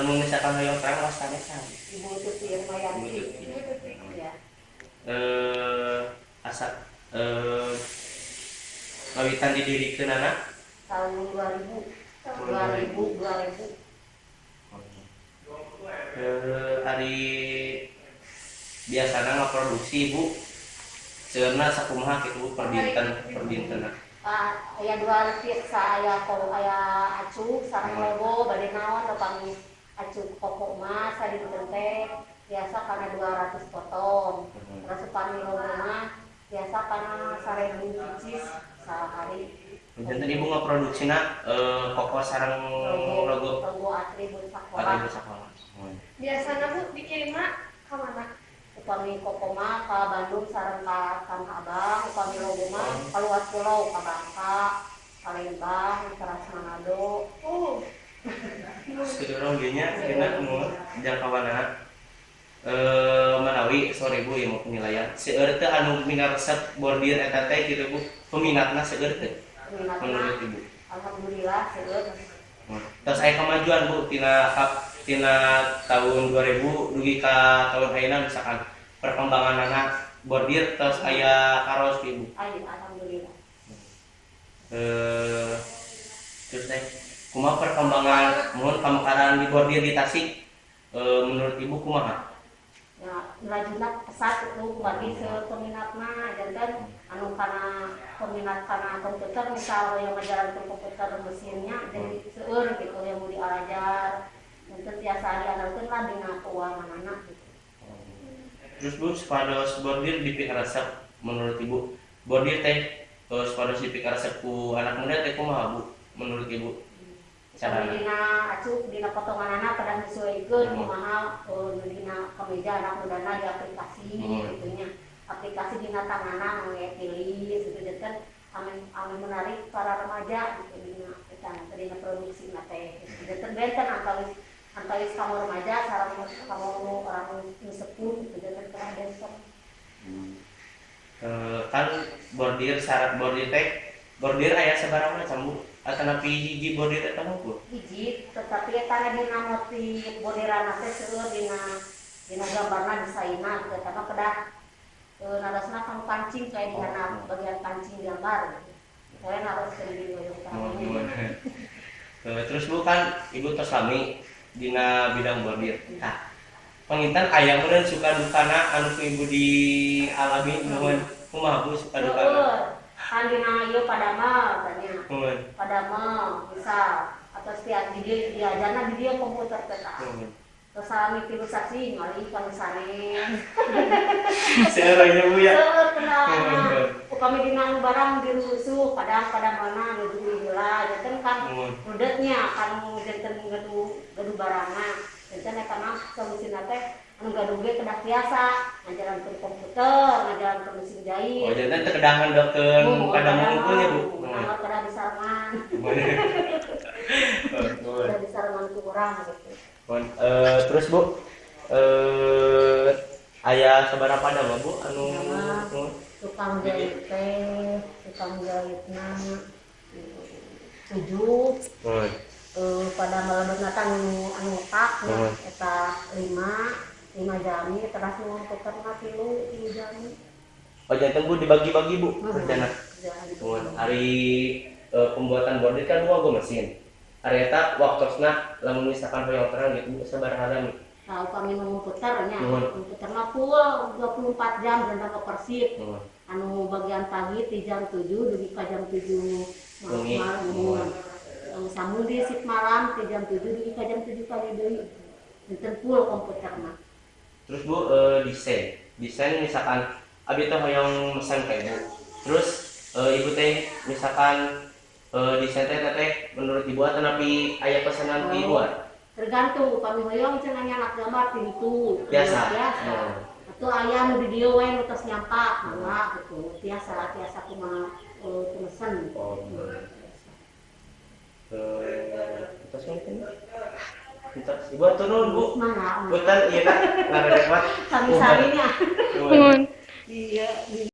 lamun misalkan hoyong terang rasanya kan. Ibu Tuti Irmayanti. Ibu Tuti. Ya. Asa ngawitan didirikeun anak Tahun 2000. 2000. Hari biasana ngaproduksi Bu seurna sakumaha kitu Bu per dinten Aya dua pizza, aya acu sareng logo bade naon tepang acu pokok mah sadinten teh biasa kana 200 potong. Terus upami logo mah biasa kana 1000 pieces sehari. janten Ibu ngaproduksina pokok sareng logo atribut sakola. atribut sekolah. Biasanya Bu dikirimna ka mana? Upami koko mah ka Bandung sareng ka Tanah Abang, upami logo mah ka luar pulau ka Bangka, Palembang, Teras Manado. Oh. Sekedurung ge nya dina nu jangkauanna menawi sore Bu ieu penilaian. Seueur teh anu minat resep bordir eta teh kitu Bu. Peminatna seueur teh menurut Ibu. Alhamdulillah seueur. Terus aya kemajuan Bu tina tahun 2000 dugi ka tahun ayeuna misalkan perkembangan anak bordir terus aya karos Ibu. Alhamdulillah. Terus teh kumaha perkembangan mohon pamekaran di bordir di Tasik menurut Ibu kumaha? Ya, rajinna pesat itu bagi sepeminatna jantan anu kana peminat kana komputer misal yang menjalankan komputer mesinnya jadi seueur gitu yang mau diajar jantan tiasa diandalkeun lah dina keuanganna gitu. Terus Bu supados bordir dipikir resep menurut Ibu bordir teh supados dipikir resep ku anak muda teh kumaha Bu menurut Ibu? Carana dina acuh dina potonganana pada disesuaikeun kumaha dina kemeja anak mudana di aplikasi gitu nya. Aplikasi dina tanganna anu pilih gitu jantan anu menarik para remaja gitu dina produksina teh. Jantan benten antawis kamu remaja sareng kamu orang nu sepuh gitu jantan teh besok. Kan bordir syarat bordir teh bordir aya sabaraha macam Bu? Atanapi hiji bordir eta mah Bu? Hiji, tetapi eta dina motif bordirana teh seueur dina gambarna desainna gitu eta mah kedah narosna kanu pancing kayak dina bagian pancing gambar. Saya naros ke di hoyong terang. Terus Bu kan Ibu tos lami dina bidang bordir. Nah, pengintan aya meureun suka dukana anu ku Ibu dialami nuhun kumaha Bu suka dukana? Kan dina ieu padama tanya. Padama misal atau setiap diajarna di dia komputer peta. Terus salami tilu saksi ngali kami sanes. Seureunya Bu ya. Seueur kenalna. Upami dina barang dirusuh padang mana nu heula janten kan rudetnya kan janten gaduh barangna. Janten eta mah solusina teh anu gaduh ge kedah biasa ngajarankeun komputer, ngajarankeun mesin jahit. Oh, jantan teh kedah ngandalkeun kadang ngumpulnya Bu. Angkat kedah disarangan. Kedah disarangan ku urang gitu. Terus Bu aya sabaraha pada Bu anu tukang jahit teh, tukang jahitna 7 pada malebetna anu otak eta 5 jami terus ngomputerna 3 jami. Oh jantan Bu dibagi-bagi Bu rencana. Hari pembuatan bordir kan 2 mesin. Hari eta waktosna lamun misalkan hoyong terang gitu sabaraha lami. Nah, kami ngomputernya, komputerna full 24 jam dan persib. Anu bagian pagi di jam 7 dugi ka jam 7 malam. Sambung di shift malam di jam 7 dugi ka jam 7 kali deui. Enten full komputerna. Terus Bu desain misalkan abi teh hoyong mesen ka Ibu. Terus Ibu teh misalkan desain teh menurut Ibu atanapi aya pesanan di luar? Tergantung upami hoyong cenah nyanak gambar pintu. Biasa. Atuh aya nu di dieu we nu tos nyampak mangga gitu. Tiasa kumaha pemesen. Terus mungkin Ibu atur nuhun Bu. Mana? Punten ieu na ngaredek mah. Sami-saminya. Nuhun. Iya.